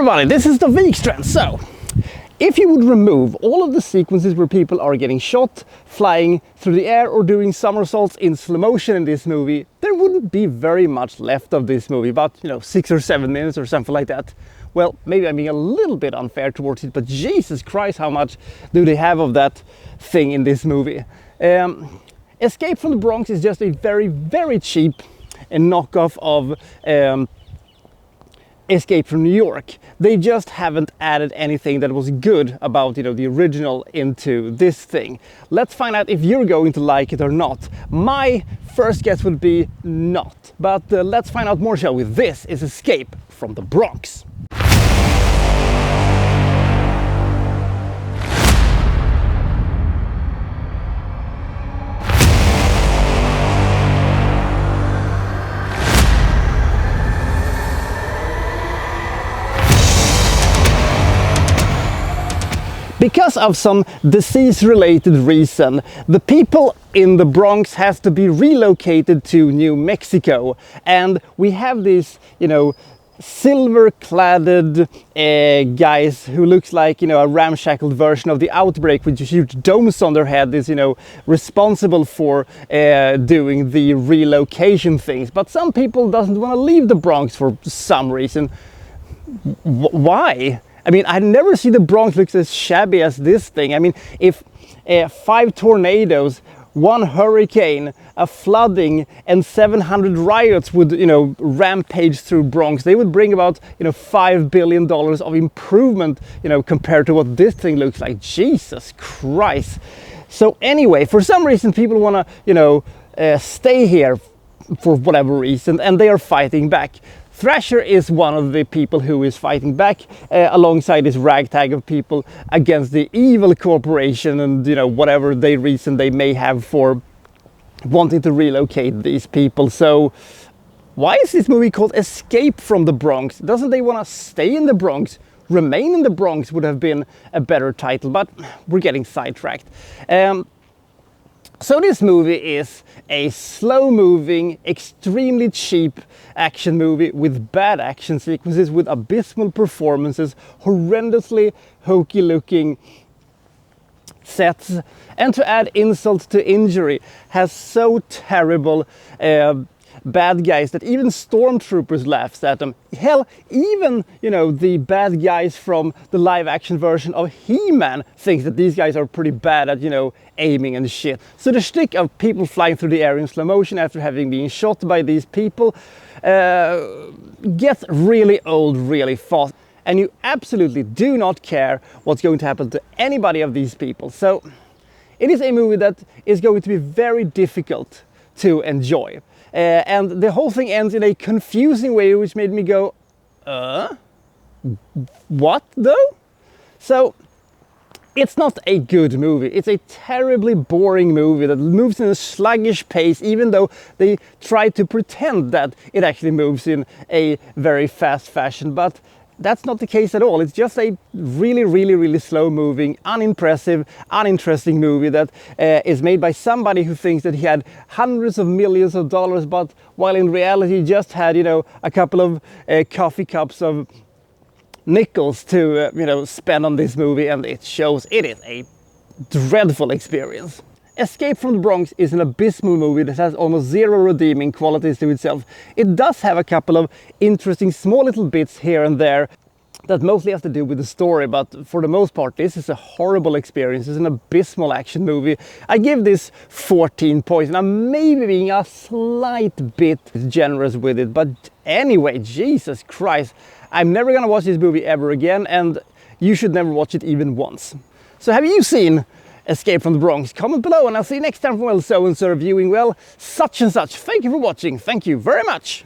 everybody, this is the Wikstrand. So, if you would remove all of the sequences where people are getting shot, flying through the air or doing somersaults in slow motion in this movie, there wouldn't be very much left of this movie, about 6 or 7 minutes or something like that. Well, maybe I'm being a little bit unfair towards it, but Jesus Christ, how much do they have of that thing in this movie? Escape from the Bronx is just a very, very cheap knockoff of Escape from New York. They just haven't added anything that was good about the original into this thing. Let's find out if you're going to like it or not. My first guess would be not, but let's find out more, shall we? This is Escape from the Bronx. Because of some disease-related reason, the people in the Bronx has to be relocated to New Mexico, and we have these, silver-cladded guys who looks like, a ramshackled version of the Outbreak with huge domes on their head is, responsible for doing the relocation things. But some people doesn't want to leave the Bronx for some reason. Why? I mean, I never see the Bronx looks as shabby as this thing. I mean, if 5 tornadoes, 1 hurricane, a flooding, and 700 riots would, rampage through Bronx, they would bring about, $5 billion of improvement, compared to what this thing looks like. Jesus Christ. So anyway, for some reason, people want to, stay here for whatever reason, and they are fighting back. Thrasher is one of the people who is fighting back alongside this ragtag of people against the evil corporation and whatever reason they may have for wanting to relocate these people. So why is this movie called Escape from the Bronx? Doesn't they want to stay in the Bronx? Remain in the Bronx would have been a better title, but we're getting sidetracked. So this movie is a slow-moving, extremely cheap action movie with bad action sequences, with abysmal performances, horrendously hokey-looking sets, and to add insult to injury, has so terrible bad guys that even stormtroopers laughs at them. Hell, even the bad guys from the live action version of He-Man thinks that these guys are pretty bad at aiming and shit. So the shtick of people flying through the air in slow motion after having been shot by these people gets really old really fast, and you absolutely do not care what's going to happen to anybody of these people. So it is a movie that is going to be very difficult to enjoy. And the whole thing ends in a confusing way, which made me go, what though? So it's not a good movie. It's a terribly boring movie that moves in a sluggish pace, even though they try to pretend that it actually moves in a very fast fashion. But that's not the case at all. It's just a really, really, really slow-moving, unimpressive, uninteresting movie that is made by somebody who thinks that he had hundreds of millions of dollars, but while in reality he just had, a couple of coffee cups of nickels to, spend on this movie, and it shows. It is a dreadful experience. Escape from the Bronx is an abysmal movie that has almost zero redeeming qualities to itself. It does have a couple of interesting small little bits here and there that mostly has to do with the story, but for the most part this is a horrible experience. It's an abysmal action movie. I give this 14 points, and I'm maybe being a slight bit generous with it, but anyway, Jesus Christ, I'm never gonna watch this movie ever again, and you should never watch it even once. So have you seen Escape from the Bronx? Comment below, and I'll see you next time from so-and-so reviewing, such and such. Thank you for watching. Thank you very much.